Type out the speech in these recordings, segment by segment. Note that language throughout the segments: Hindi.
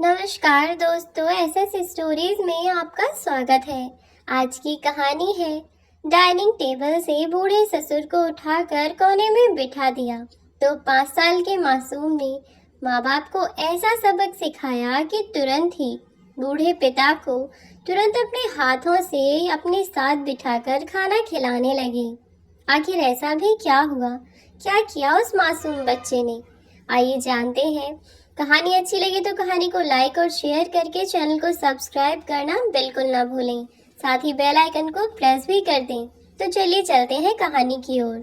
नमस्कार दोस्तों, एसएस स्टोरीज में आपका स्वागत है। आज की कहानी है डाइनिंग टेबल से बूढ़े ससुर को उठाकर कोने में बिठा दिया तो 5 साल के मासूम ने माँ बाप को ऐसा सबक सिखाया कि तुरंत ही बूढ़े पिता को तुरंत अपने हाथों से अपने साथ बिठाकर खाना खिलाने लगे। आखिर ऐसा भी क्या हुआ, क्या किया उस मासूम बच्चे ने? आइए जानते हैं। कहानी अच्छी लगी तो कहानी को लाइक और शेयर करके चैनल को सब्सक्राइब करना बिल्कुल ना भूलें। साथ ही बेल आइकन को प्रेस भी कर दें। तो चलिए चलते हैं कहानी की ओर।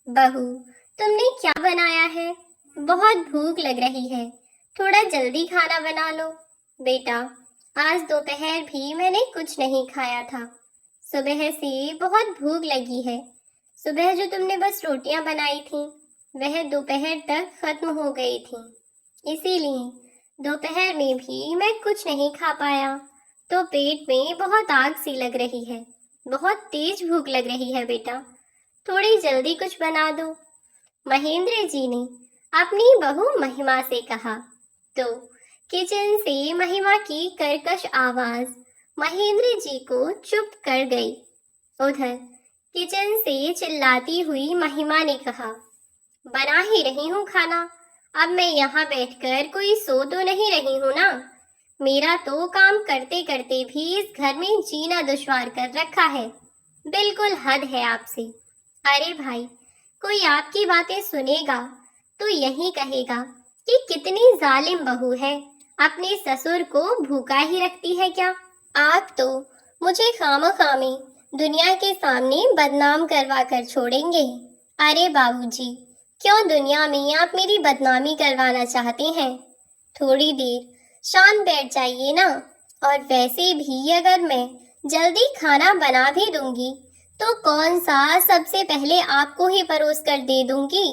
बहू, तुमने क्या बनाया है? बहुत भूख लग रही है, थोड़ा जल्दी खाना बना लो। बेटा, आज दोपहर भी मैंने कुछ नहीं खाया था। सुबह से बहुत भूख लगी है। सुबह जो तुमने बस रोटियां बनाई थी वह दोपहर तक खत्म हो गई थी, इसीलिए दोपहर में भी मैं कुछ नहीं खा पाया। तो पेट में बहुत आग सी लग रही है, बहुत तेज भूख लग रही है। बेटा, थोड़ी जल्दी कुछ बना दो। महेंद्र जी ने अपनी बहू महिमा से कहा तो किचन से महिमा की कर्कश आवाज महेंद्र जी को चुप कर गई। उधर किचन से चिल्लाती हुई महिमा ने कहा, बना ही रही हूँ खाना। अब मैं यहाँ बैठकर कोई सो तो नहीं रही हूँ ना? मेरा तो काम करते करते भी इस घर में जीना दुश्वार कर रखा है। बिल्कुल हद है आपसे। अरे भाई, कोई आपकी बातें सुनेगा तो यही कहेगा कि कितनी जालिम बहू है, अपने ससुर को भूखा ही रखती है क्या? आप तो मुझे खामखामी दुनिया के सामने बदनाम करवा कर छोड़ेंगे। अरे बाबूजी, क्यों दुनिया में आप मेरी बदनामी करवाना चाहते हैं? थोड़ी देर शांत बैठ जाइए ना। और वैसे भी अगर मैं जल्दी खाना बना भी दूंगी तो कौन सा सबसे पहले आपको ही परोस कर दे दूंगी?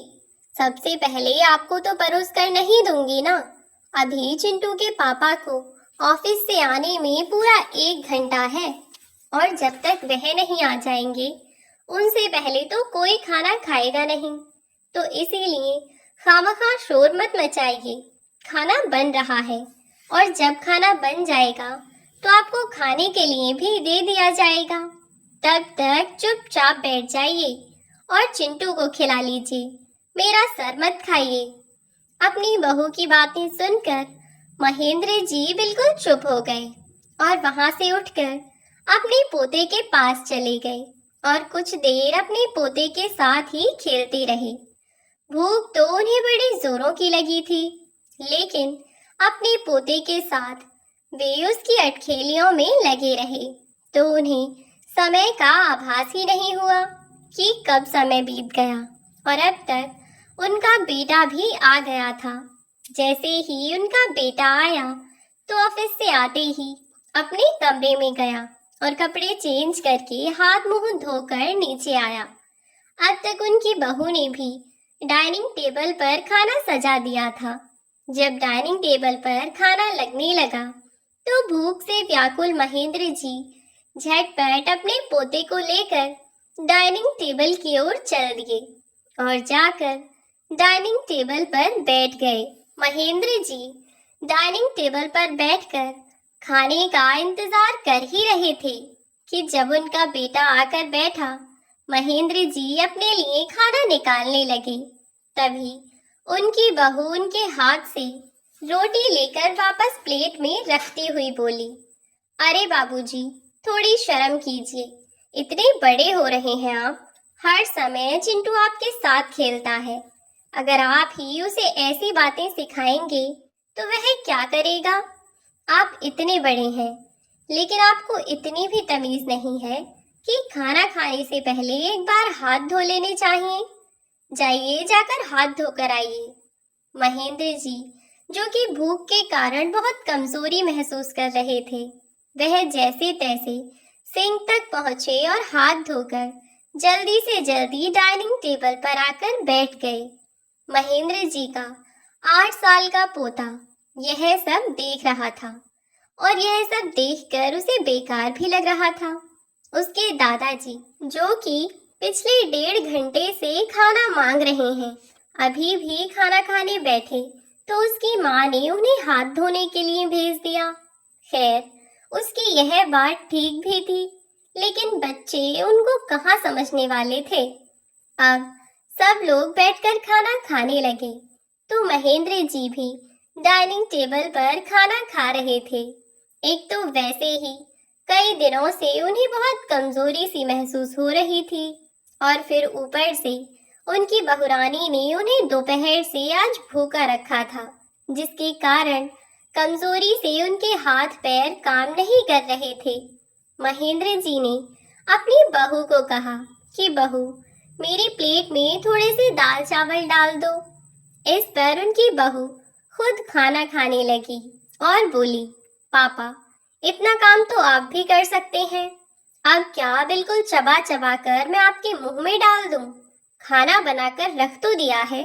सबसे पहले आपको तो परोस कर नहीं दूंगी ना। अभी चिंटू के पापा को ऑफिस से आने में पूरा 1 घंटा है और जब तक वह नहीं आ जाएंगे उनसे पहले तो कोई खाना खाएगा नहीं। तो इसीलिए खामखा शोर मत मचाइए। खाना बन रहा है और जब खाना बन जाएगा तो आपको खाने के लिए भी दे दिया जाएगा। तब तक चुपचाप बैठ जाइए और चिंटू को खिला लीजिए। मेरा सर मत खाइए। अपनी बहू की बातें सुनकर महेंद्र जी बिल्कुल चुप हो गए और वहां से उठकर अपने पोते के पास चले गए और कुछ देर अपने पोते के साथ ही खेलते रहे। भूख तो उन्हें बड़ी जोरों की लगी थी, लेकिन अपने पोते के साथ वे उसकी अटखेलियों में लगे रहे तो उन्हें समय का आभास ही नहीं हुआ कि कब समय बीत गया और अब तक उनका बेटा भी आ गया था। जैसे ही उनका बेटा आया तो ऑफिस से आते ही अपने कमरे में गया और कपड़े चेंज करके हाथ मुंह धोकर नीचे आया। अब तक उनकी बहू ने भी डाइनिंग टेबल पर खाना सजा दिया था। जब डाइनिंग टेबल पर खाना लगने लगा तो भूख से व्याकुल महेंद्र जी झटपट अपने पोते को लेकर डाइनिंग टेबल की ओर चल दिए और जाकर डाइनिंग टेबल पर बैठ गए। महेंद्र जी डाइनिंग टेबल पर बैठकर खाने का इंतजार कर ही रहे थे कि जब उनका बेटा आकर बैठा, महेंद्र जी अपने लिए खाना निकालने लगे। तभी उनकी बहू उनके हाथ से रोटी लेकर वापस प्लेट में रखती हुई बोली, अरे बाबूजी, थोड़ी शर्म कीजिए। इतने बड़े हो रहे हैं आप, हर समय चिंटू आपके साथ खेलता है। अगर आप ही उसे ऐसी बातें सिखाएंगे तो वह क्या करेगा? आप इतने बड़े हैं, लेकिन आपको इतनी भी तमीज नहीं है कि खाना खाने से पहले एक बार हाथ धो लेने चाहिए। जाइए, जाकर हाथ धोकर आइए। महेंद्र जी, जो कि भूख के कारण बहुत कमजोरी महसूस कर रहे थे, वह जैसे तैसे सिंक तक पहुंचे और हाथ धोकर जल्दी से जल्दी डाइनिंग टेबल पर आकर बैठ गए। महेंद्र जी का 8 साल का पोता यह सब देख रहा था और यह सब देखकर उसे बेकार भी लग रहा था। उसके दादाजी, जो कि पिछले 1.5 घंटे से खाना मांग रहे हैं, अभी भी खाना खाने बैठे तो उसकी माँ ने उन्हें हाथ धोने के लिए भेज दिया। खैर, उसकी यह बात ठीक भी थी, लेकिन बच्चे उनको कहाँ समझने वाले थे। अब सब लोग बैठकर खाना खाने लगे, तो महेंद्र जी भी डाइनिंग टेबल पर खाना खा रहे थे। एक तो वैसे ही कई दिनों से उन्हें बहुत कमजोरी सी महसूस हो रही थी, और फिर ऊपर से उनकी बहुरानी ने उन्हें दोपहर से आज भूखा रखा था, जिसके कारण कमजोरी से उनके हाथ पैर काम नहीं कर रहे थे। महेंद्र जी ने अपनी बहू को कहा कि बहू, मेरी प्लेट में थोड़े से दाल चावल डाल दो। इस पर उनकी बहू खुद खाना खाने लगी और बोली, पापा, इतना काम तो आप भी कर सकते हैं। अब क्या बिल्कुल चबा चबा कर मैं आपके मुंह में डाल दूं? खाना बनाकर रख तो दिया है,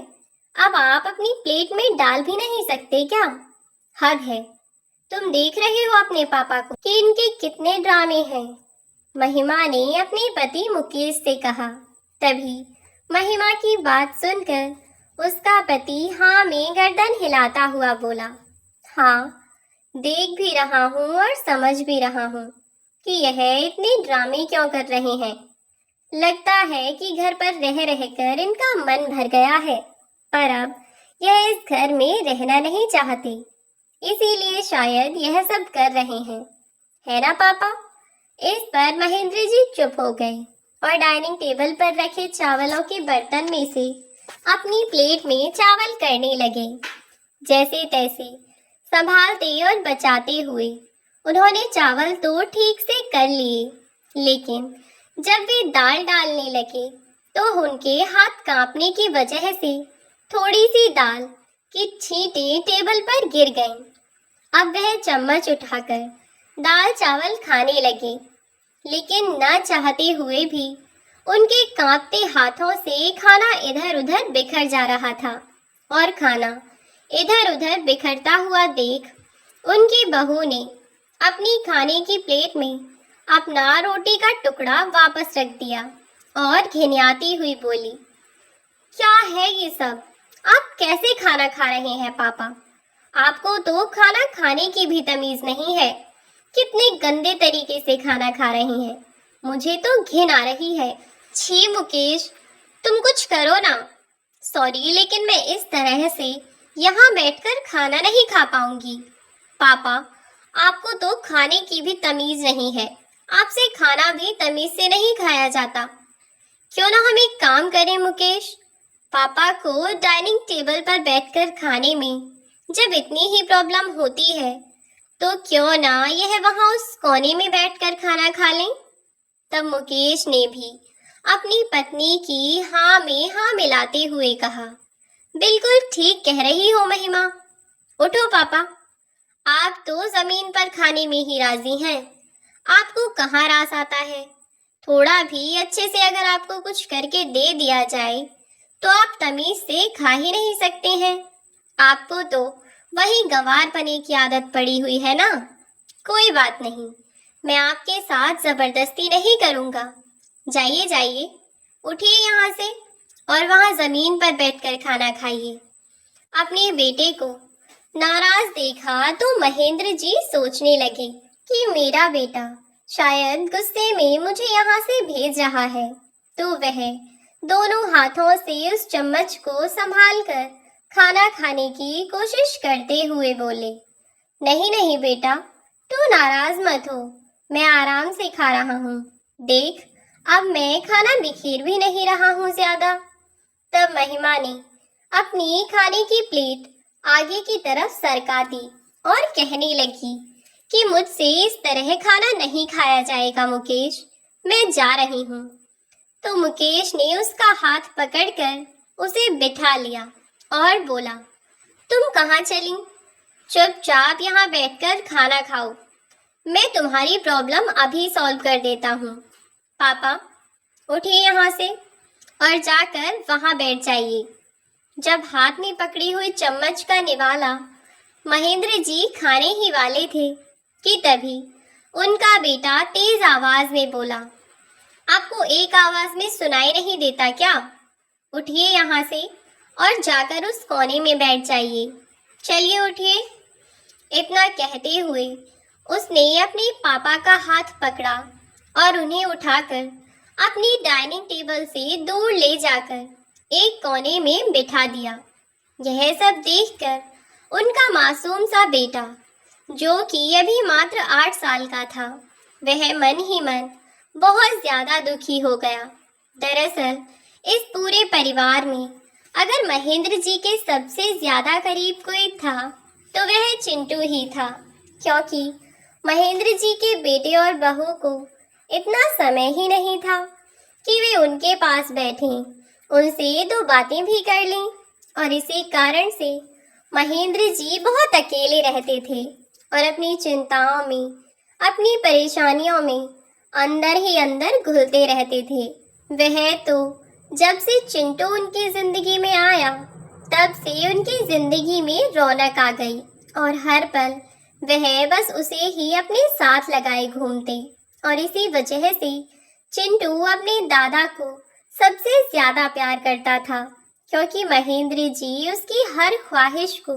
अब आप अपनी प्लेट में डाल भी नहीं सकते क्या? हद है। तुम देख रहे हो अपने पापा को कि इनके कितने ड्रामे हैं। महिमा ने अपने पति मुकेश से कहा। तभी महिमा की बात सुनकर उसका पति हाँ में गर्दन हिलाता हुआ बोला, हाँ, देख भी रहा हूँ और समझ भी रहा हूँ कि यह इतने ड्रामे क्यों कर रहे हैं। लगता है कि घर पर रह रहकर इनका मन भर गया है, पर अब यह इस घर में रहना नहीं चाहते, इसीलिए शायद यह सब कर रहे हैं, है ना पापा? इस पर महेंद्र जी चुप हो गए और डाइनिंग टेबल पर रखे चावलों के बर्तन में से अपनी प्लेट में चावल करने लगे। जैसे तैसे संभालते और बचाते हुए उन्होंने चावल तो ठीक से कर लिए, लेकिन जब वे दाल डालने लगे तो उनके हाथ कांपने की वजह से थोड़ी सी दाल की छींटें टेबल पर गिर गईं। अब वह चम्मच उठाकर दाल चावल खाने लगे, लेकिन न चाहते हुए भी उनके कांपते हाथों से खाना इधर उधर बिखर जा रहा था, और खाना इधर उधर बिखरता हुआ देख उनकी बहू ने अपनी खाने की प्लेट में अपना रोटी का टुकड़ा वापस रख दिया और घिनयाती हुई बोली, क्या है ये सब? आप कैसे खाना खा रहे हैं पापा? आपको तो खाना खाने की भी तमीज नहीं है। कितने गंदे तरीके से खाना खा रहे हैं, मुझे तो घिन आ रही है। छी मुकेश, तुम कुछ करो ना। सॉरी, लेकिन मैं इस तरह से यहाँ बैठकर खाना नहीं खा पाऊंगी। पापा, आपको तो खाने की भी तमीज नहीं है, आपसे खाना भी तमीज से नहीं खाया जाता। क्यों ना हम एक काम करें मुकेश, पापा को डाइनिंग टेबल पर बैठकर खाने में जब इतनी ही प्रॉब्लम होती है, तो क्यों ना यह वहां उस कोने में बैठकर खाना खा लें। तब मुकेश ने भी अपनी पत्नी की हाँ में हाँ मिलाते हुए कहा, बिल्कुल ठीक कह रही हो महिमा। उठो पापा, आप तो जमीन पर खाने में ही राजी हैं, आपको कहाँ रास आता है। थोड़ा भी अच्छे से अगर आपको कुछ करके दे दिया जाए तो आप तमीज से खा ही नहीं सकते हैं। आपको तो वही गंवार पने की आदत पड़ी हुई है ना। कोई बात नहीं, मैं आपके साथ जबरदस्ती नहीं करूंगा। जाइए जाइए, उठिए यहाँ से और वहां जमीन पर बैठकर खाना खाइए। अपने बेटे को नाराज देखा तो महेंद्र जी सोचने लगे कि मेरा बेटा शायद गुस्से में मुझे यहाँ से भेज रहा है, तो वह दोनों हाथों से उस चम्मच को संभालकर खाना खाने की कोशिश करते हुए बोले, नहीं नहीं बेटा, तू नाराज मत हो, मैं आराम से खा रहा हूँ। देख, अब मैं खाना बिखेर भी नहीं रहा हूँ ज्यादा। तब महिमा ने अपनी खाने की प्लेट आगे की तरफ सरका दी और कहने लगी कि मुझसे इस तरह खाना नहीं खाया जाएगा मुकेश, मैं जा रही हूँ। तो मुकेश ने उसका हाथ पकड़कर उसे बिठा लिया और बोला, तुम कहाँ चली? चुपचाप यहाँ बैठकर खाना खाओ, मैं तुम्हारी प्रॉब्लम अभी सॉल्व कर देता हूँ। पापा, उठिए यहाँ से और जाकर वहाँ बैठ जाइए। जब हाथ में पकड़ी हुई चम्मच का निवाला महेंद्र जी खाने ही वाले थे कि तभी उनका बेटा तेज आवाज में बोला, आपको एक आवाज में सुनाई नहीं देता क्या? उठिए यहाँ से और जाकर उस कोने में बैठ जाइए। चलिए उठिए। इतना कहते हुए उसने अपने पापा का हाथ पकड़ा और उन्हें उठाकर अपनी डाइनिंग टेबल से दूर ले जाकर एक कोने में बिठा दिया। यह सब देखकर उनका मासूम सा बेटा, जो कि अभी मात्र 8 साल का था, वह मन ही मन बहुत ज्यादा दुखी हो गया। दरअसल इस पूरे परिवार में अगर महेंद्र जी के सबसे ज्यादा करीब कोई था तो वह चिंटू ही था, क्योंकि महेंद्र जी के बेटे और बहू को इतना समय ही नहीं था कि वे उनके पास बैठें, उनसे दो बातें भी कर लें। और इसी कारण से महेंद्र जी बहुत अकेले रहते थे और अपनी चिंताओं में, अपनी परेशानियों में अंदर ही अंदर घुलते रहते थे। वह तो जब से चिंटू उनकी जिंदगी में आया तब से उनकी जिंदगी में रौनक आ गई और हर पल वह बस उसे ही अपने साथ लगाए घूमते। और इसी वजह से चिंटू अपने दादा को सबसे ज्यादा प्यार करता था, क्योंकि महेंद्र जी उसकी हर ख्वाहिश को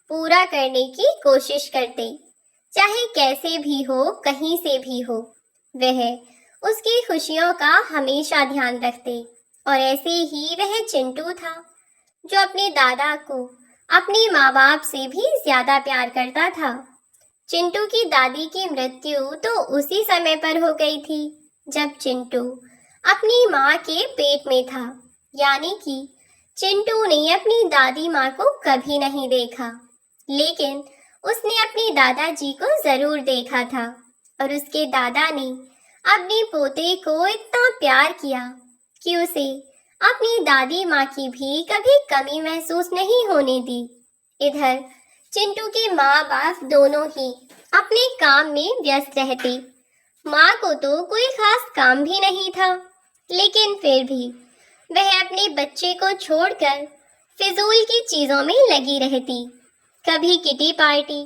पूरा करने की कोशिश करते, चाहे कैसे भी हो, कहीं से भी हो। वह उसकी खुशियों का हमेशा ध्यान रखते। और ऐसे ही वह चिंटू था जो अपने दादा को अपने माँ बाप से भी ज्यादा प्यार करता था। चिंटू की दादी की मृत्यु तो उसी समय पर हो गई थी जब चिंटू अपनी माँ के पेट में था, यानी कि चिंटू ने अपनी दादी माँ को कभी नहीं देखा, लेकिन उसने अपने दादाजी को जरूर देखा था। और उसके दादा ने अपने पोते को इतना प्यार किया कि उसे अपनी दादी माँ की भी कभी कमी महसूस नहीं होने दी। इधर चिंटू के माँ बाप दोनों ही अपने काम में व्यस्त रहते। माँ को तो कोई खास काम भी नहीं था, लेकिन फिर भी वह अपने बच्चे को छोड़कर फिजूल की चीजों में लगी रहती। कभी किटी पार्टी,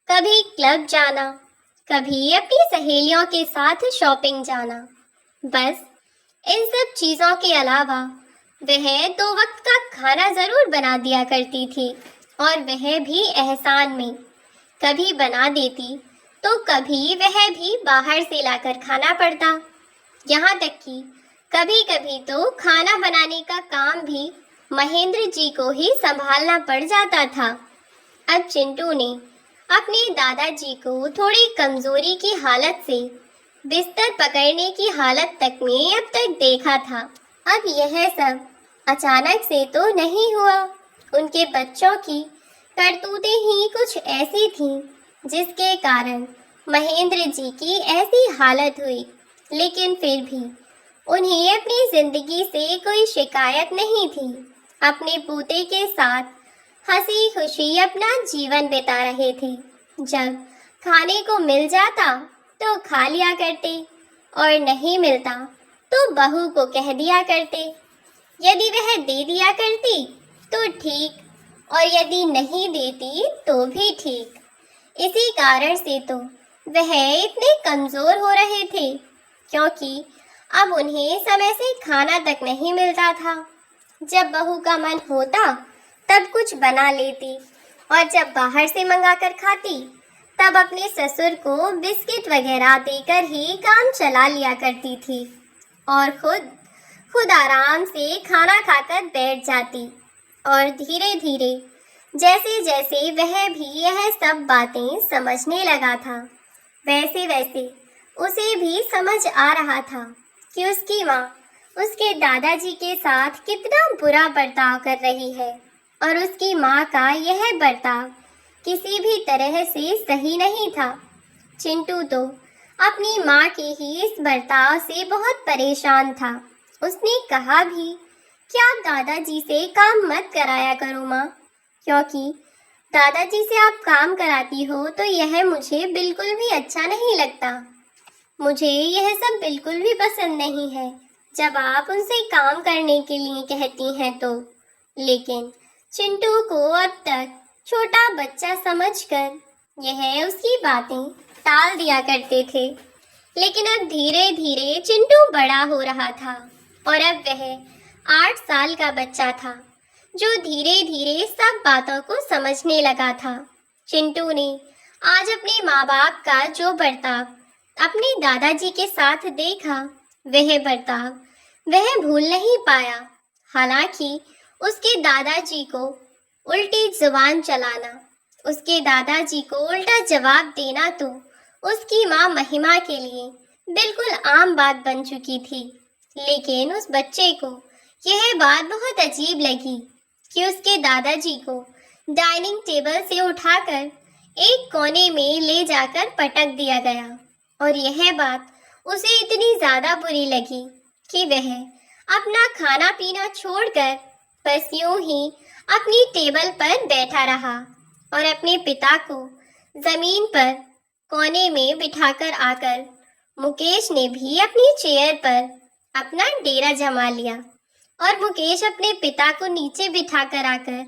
कभी क्लब जाना, कभी अपनी सहेलियों के साथ शॉपिंग जाना। बस इन सब चीजों के अलावा वह 2 वक्त का खाना जरूर बना दिया करती थी, और वह भी एहसान में। कभी बना देती तो कभी वह भी बाहर से लाकर खाना पड़ता। यहाँ तक कि कभी कभी तो खाना बनाने का काम भी महेंद्र जी को ही संभालना पड़ जाता था। अब चिंटू ने अपने दादाजी को थोड़ी कमजोरी की हालत से बिस्तर पकड़ने की हालत तक में अब तक देखा था। अब यह सब अचानक से तो नहीं हुआ। उनके बच्चों की करतूतें ही कुछ ऐसी थीं जिसके कारण महेंद्र जी की ऐसी हालत हुई, लेकिन फिर भी उन्हें अपनी जिंदगी से कोई शिकायत नहीं थी। अपने पोते के साथ हंसी खुशी अपना जीवन बिता रहे थे। जब खाने को मिल जाता तो खा लिया करते, और नहीं मिलता तो बहू को कह दिया करते। यदि वह दे दिया करती तो ठीक, और यदि नहीं देती तो भी ठीक। इसी कारण से तो वह इतने कमजोर हो रहे थे, क्योंकि अब उन्हें समय से खाना तक नहीं मिलता था। जब बहू का मन होता तब कुछ बना लेती, और जब बाहर से मंगाकर खाती तब अपने ससुर को बिस्किट वगैरह देकर ही काम चला लिया करती थी, और खुद आराम से खाना खाकर बैठ जाती। और धीरे धीरे जैसे जैसे वह भी यह सब बातें समझने लगा था, वैसे वैसे उसे भी समझ आ रहा था कि उसकी माँ उसके दादाजी के साथ कितना बुरा बर्ताव कर रही है, और उसकी माँ का यह बर्ताव किसी भी तरह से सही नहीं था। चिंटू तो अपनी माँ के ही इस बर्ताव से बहुत परेशान था। उसने कहा भी कि आप दादाजी से काम मत कराया करो माँ, क्योंकि दादाजी से आप काम कराती हो तो यह मुझे बिल्कुल भी अच्छा नहीं लगता। मुझे यह सब बिल्कुल भी पसंद नहीं है जब आप उनसे काम करने के लिए कहती हैं तो। लेकिन चिंटू को अब तक छोटा बच्चा समझकर यह उसकी बातें टाल दिया करते थे। लेकिन अब धीरे धीरे चिंटू बड़ा हो रहा था, और अब वह 8 साल का बच्चा था, जो धीरे धीरे सब बातों को समझने लगा था। चिंटू ने आज अपने माँ बाप का जो बर्ताव अपने दादाजी के साथ देखा, वह बर्ताव वह भूल नहीं पाया। हालांकि उसके दादाजी को उल्टी जुबान चलाना, उसके दादाजी को उल्टा जवाब देना तो उसकी माँ महिमा के लिए बिल्कुल आम बात बन चुकी थी। लेकिन उस बच्चे को यह बात बहुत अजीब लगी कि उसके दादाजी को डाइनिंग टेबल से उठाकर एक कोने में ले जाकर पटक दिया गया, और यह बात उसे इतनी ज्यादा बुरी लगी कि वह अपना खाना पीना छोड़कर बस यूं ही अपनी टेबल पर बैठा रहा और अपने पिता को जमीन पर कोने में बिठाकर आकर मुकेश ने भी अपनी चेयर पर अपना डेरा जमा लिया, और मुकेश अपने पिता को नीचे बिठाकर आकर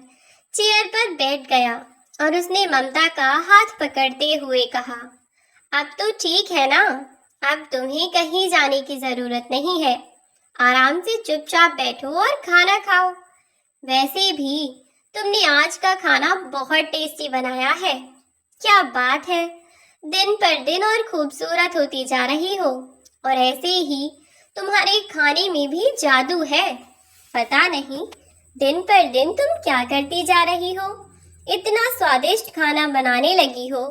चेयर पर बैठ गया और उसने ममता का हाथ पकड़ते हुए कहा, अब तो ठीक है ना, अब तुम्हें कहीं जाने की जरूरत नहीं है, आराम से चुपचाप बैठो और खाना खाओ। वैसे भी तुमने आज का खाना बहुत टेस्टी बनाया है। क्या बात है, दिन पर दिन और खूबसूरत होती जा रही हो, और ऐसे ही तुम्हारे खाने में भी जादू है। पता नहीं दिन पर दिन तुम क्या करती जा रही हो, इतना स्वादिष्ट खाना बनाने लगी हो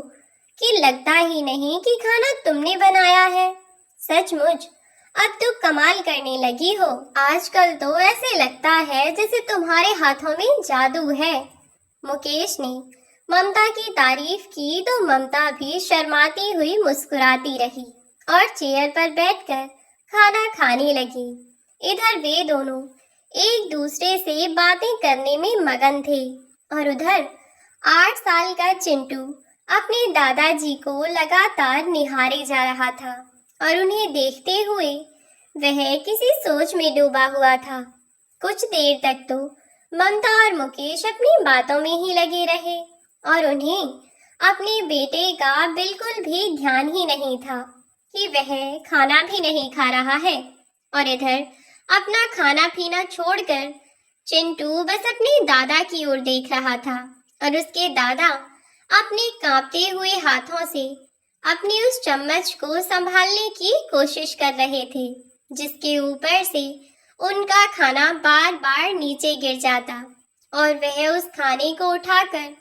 कि लगता ही नहीं कि खाना तुमने बनाया है। सचमुच अब तो कमाल करने लगी हो। आजकल तो ऐसे लगता है जैसे तुम्हारे हाथों में जादू है। मुकेश ने ममता की तारीफ की तो ममता भी शर्माती हुई मुस्कुराती रही और चेयर पर बैठकर खाना खाने लगी। इधर वे दोनों एक दूसरे से बातें करने में मगन थे, और उधर 8 साल का चिंटू अपने दादाजी को लगातार निहारे जा रहा था और उन्हें देखते हुए वह किसी सोच में डूबा हुआ था। कुछ देर तक तो ममता और मुकेश अपनी बातों में ही लगे रहे और उन्हें अपने बेटे का बिल्कुल भी ध्यान ही नहीं था कि वह खाना भी नहीं खा रहा है, और इधर अपना खाना पीना छोड़कर चिंटू बस अपने दादा की ओर देख रहा था, और उसके दादा अपने कांपते हुए हाथों से अपनी उस चम्मच को संभालने की कोशिश कर रहे थे, जिसके ऊपर से उनका खाना बार बार नीचे गिर जाता, और वह उस खाने को उठाकर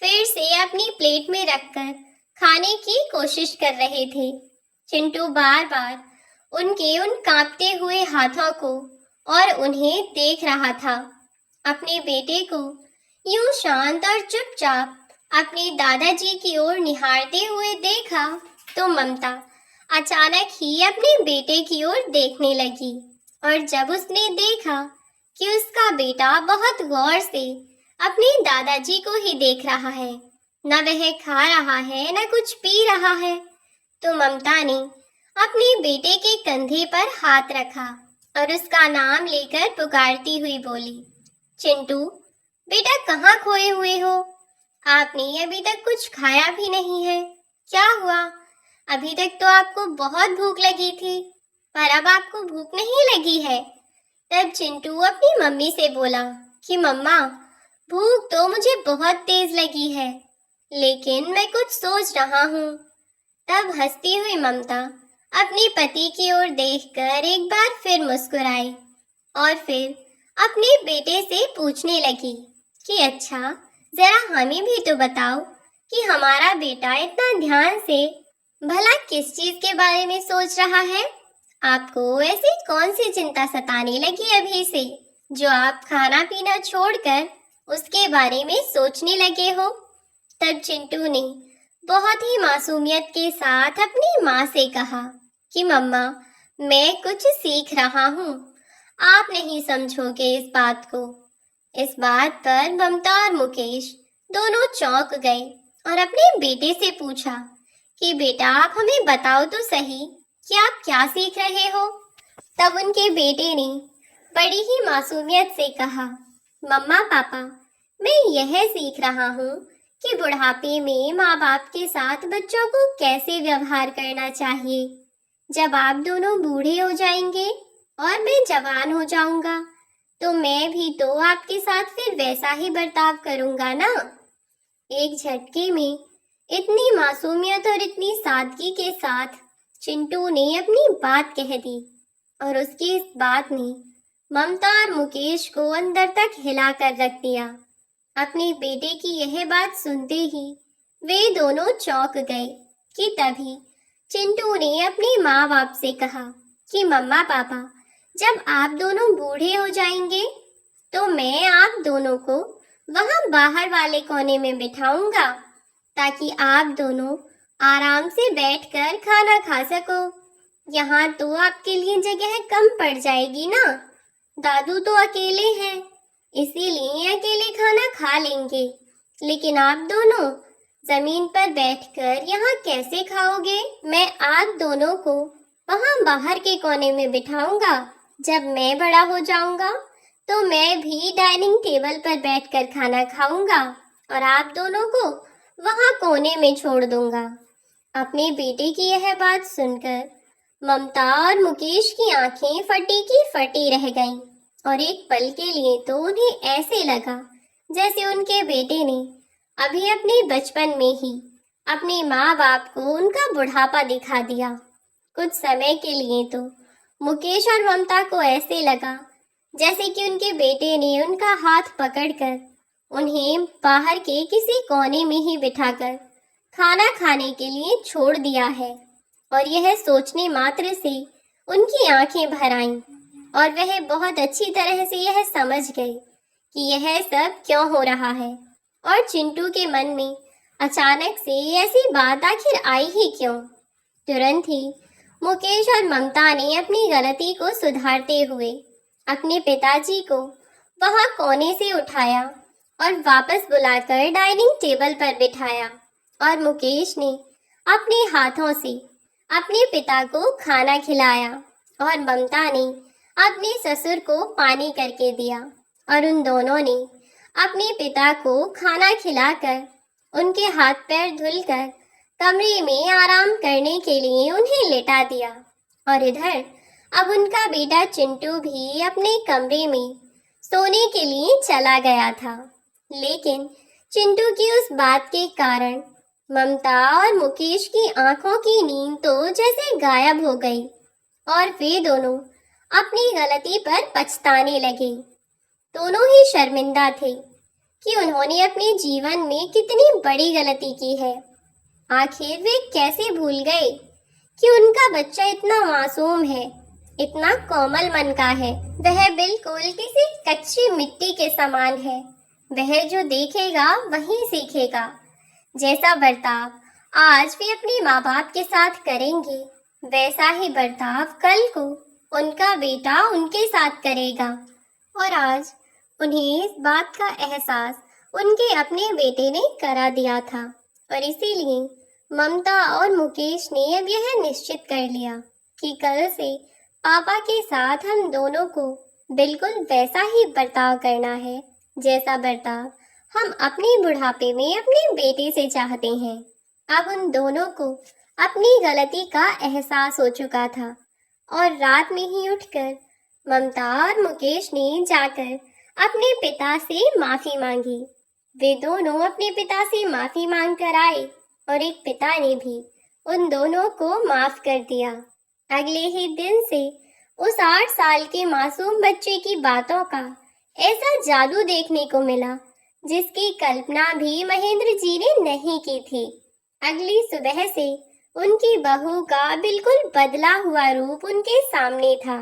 फिर से अपनी प्लेट में रखकर खाने की कोशिश कर रहे थे। चिंटू बार बार उनके उन कांपते हुए हाथों को और उन्हें देख रहा था। अपने बेटे को यूं शांत और चुपचाप अपने दादाजी की ओर निहारते हुए देखा तो ममता अचानक ही अपने बेटे की ओर देखने लगी, और जब उसने देखा कि उसका बेटा बहुत गौर से अपने दादाजी को ही देख रहा है, न वह खा रहा है न कुछ पी रहा है, तो ममता ने अपने बेटे के कंधे पर हाथ रखा और उसका नाम लेकर पुकारती हुई बोली, चिंटू बेटा, कहाँ खोए हुए हो? आपने अभी तक कुछ खाया भी नहीं है। क्या हुआ? अभी तक तो आपको बहुत भूख लगी थी, पर अब आपको भूख नहीं लगी है। तब चिंटू अपनी मम्मी से बोला कि मम्मा, भूख तो मुझे बहुत तेज लगी है, लेकिन मैं कुछ सोच रहा हूँ। तब हंसती हुई ममता अपने पति की ओर देखकर एक बार फिर मुस्कुराई और फिर अपने बेटे से पूछने लगी कि अच्छा, जरा हमें भी तो बताओ कि हमारा बेटा इतना ध्यान से भला किस चीज के बारे में सोच रहा है? आपको ऐसी कौन सी चिंता सताने लगी अभी से, जो आप खाना पीना छोड़कर उसके बारे में सोचने लगे हो? तब चिंटू ने बहुत ही मासूमियत के साथ अपनी माँ से कहा कि मम्मा, मैं कुछ सीख रहा हूँ, आप नहीं समझोगे इस बात को। इस बात पर ममता और मुकेश दोनों चौंक गए और अपने बेटे से पूछा कि बेटा, आप हमें बताओ तो सही कि आप क्या सीख रहे हो? तब उनके बेटे ने बड़ी ही मासूमियत से कहा, मम्मा पापा, मैं यह सीख रहा हूँ कि बुढ़ापे में माँ बाप के साथ बच्चों को कैसे व्यवहार करना चाहिए। जब आप दोनों बूढ़े हो जाएंगे और मैं जवान हो जाऊंगा, तो मैं भी तो आपके साथ फिर वैसा ही बर्ताव करूंगा ना। एक झटके में इतनी मासूमियत और इतनी सादगी के साथ चिंटू ने अपनी बात कह दी और उसकी इस बात ने ममता और मुकेश को अंदर तक हिला कर रख दिया। अपने बेटे की यह बात सुनते ही वे दोनों चौंक गए कि तभी चिंटू ने अपने माँ बाप से कहा कि मम्मा पापा, जब आप दोनों बूढ़े हो जाएंगे तो मैं आप दोनों को वहां बाहर वाले कोने में बिठाऊंगा ताकि आप दोनों आराम से बैठकर खाना खा सको। यहाँ तो आपके लिए जगह कम पड़ जाएगी ना। दादू तो अकेले हैं, इसीलिए अकेले खाना खा लेंगे, लेकिन आप दोनों जमीन पर बैठकर यहाँ कैसे खाओगे? मैं आप दोनों को वहाँ बाहर के कोने में बिठाऊंगा। जब मैं बड़ा हो जाऊंगा तो मैं भी डाइनिंग टेबल पर बैठकर खाना खाऊंगा और आप दोनों को वहाँ कोने में छोड़ दूंगा। अपने बेटे की यह बात सुनकर ममता और मुकेश की आंखें फटी की फटी रह गईं और एक पल के लिए तो उन्हें ऐसे लगा जैसे उनके बेटे ने अभी अपने बचपन में ही अपने माँ बाप को उनका बुढ़ापा दिखा दिया। कुछ समय के लिए तो मुकेश और ममता को ऐसे लगा जैसे कि उनके बेटे ने उनका हाथ पकड़कर उन्हें बाहर के किसी कोने में ही बिठाकर खाना खाने के लिए छोड़ दिया है। और यह सोचने मात्र से उनकी आंखें भर आईं और वह बहुत अच्छी तरह से यह समझ गए कि यह सब क्यों हो रहा है और चिंटू के मन में अचानक से ऐसी बात आखिर आई ही क्यों। तुरंत ही मुकेश और ममता ने अपनी गलती को सुधारते हुए अपने पिताजी को वहां कोने से उठाया और वापस बुलाकर डाइनिंग टेबल पर बिठाया और मुकेश ने अपने हाथों से अपने पिता को खाना खिलाया और ममता ने अपने ससुर को पानी करके दिया और उन दोनों ने अपने पिता को खाना खिलाकर उनके हाथ पैर धुलकर कमरे में आराम करने के लिए उन्हें लेटा दिया। और इधर अब उनका बेटा चिंटू भी अपने कमरे में सोने के लिए चला गया था, लेकिन चिंटू की उस बात के कारण ममता और मुकेश की आंखों की नींद तो जैसे गायब हो गई और वे दोनों अपनी गलती पर पछताने लगे। दोनों ही शर्मिंदा थे कि उन्होंने अपने जीवन में कितनी बड़ी गलती की है। आखिर वे कैसे भूल गए कि उनका बच्चा इतना मासूम है, इतना कोमल मन का है। वह बिल्कुल किसी कच्ची मिट्टी के समान है। वह जो देखेगा वही सीखेगा। जैसा बर्ताव आज वे अपने माँ बाप के साथ करेंगे, वैसा ही बर्ताव कल को उनका बेटा उनके साथ करेगा। और आज उन्हें इस बात का एहसास उनके अपने बेटे ने करा दिया था और इसीलिए ममता और मुकेश ने अब यह निश्चित कर लिया कि कल से पापा के साथ हम दोनों को बिल्कुल वैसा ही बर्ताव करना है जैसा बर्ताव हम अपने बुढ़ापे में अपने बेटे से चाहते हैं। अब उन दोनों को अपनी गलती का एहसास हो चुका था और रात में ही उठकर ममता और मुकेश ने जाकर अपने पिता से माफी मांगी। वे दोनों अपने पिता से माफी मांग कर आए और एक पिता ने भी उन दोनों को माफ कर दिया। अगले ही दिन से उस 8 साल के मासूम बच्चे की बातों का ऐसा जादू देखने को मिला जिसकी कल्पना भी महेंद्र जी ने नहीं की थी। अगली सुबह से उनकी बहू का बिल्कुल बदला हुआ रूप उनके सामने था।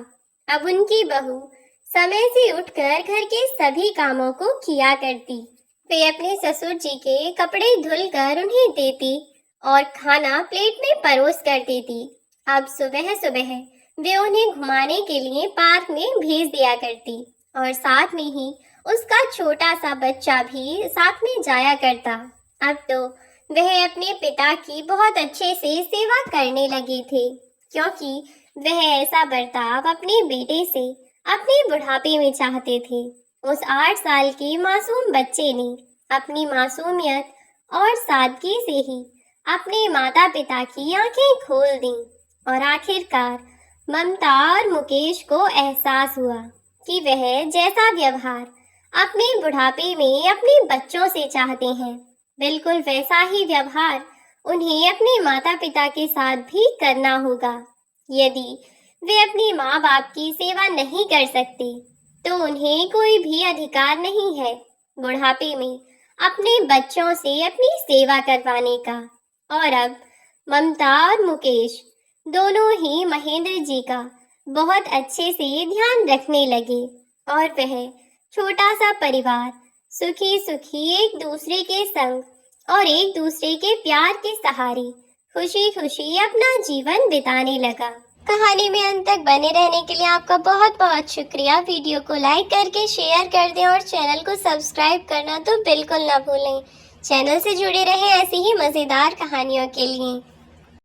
अब उनकी बहू समय से उठकर घर के सभी कामों को किया करती। वे अपने ससुर जी के कपड़े धुलकर उन्हें देती और खाना प्लेट में परोस कर देती। अब सुबह सुबह वे उन्हें घुमाने के लिए पार्क में भेज दिया करती और साथ में ही उसका छोटा सा बच्चा भी साथ में जाया करता। अब तो वह अपने पिता की बहुत अच्छे से सेवा करने लगे थे क्योंकि वह ऐसा बर्ताव अपने बेटे से अपने बुढ़ापे में चाहते थे। उस 8 साल के मासूम बच्चे ने अपनी मासूमियत और सादगी से ही अपने माता पिता की आंखें खोल दी और आखिरकार ममता और मुकेश को एहसास हुआ कि वह जैसा व्यवहार अपने बुढ़ापे में अपने बच्चों से चाहते हैं, बिल्कुल वैसा ही व्यवहार उन्हें अपने माता पिता के साथ भी करना होगा। यदि वे अपने माँ बाप की सेवा नहीं कर सकते तो उन्हें कोई भी अधिकार नहीं है बुढ़ापे में अपने बच्चों से अपनी सेवा करवाने का। और अब ममता और मुकेश दोनों ही महेंद्र जी का बहुत अच्छे से ध्यान रखने लगे और वह छोटा सा परिवार सुखी सुखी एक दूसरे के संग और एक दूसरे के प्यार के सहारे खुशी खुशी अपना जीवन बिताने लगा। कहानी में अंत तक बने रहने के लिए आपका बहुत बहुत शुक्रिया। वीडियो को लाइक करके शेयर कर दें और चैनल को सब्सक्राइब करना तो बिल्कुल ना भूलें। चैनल से जुड़े रहें ऐसी ही मज़ेदार कहानियों के लिए।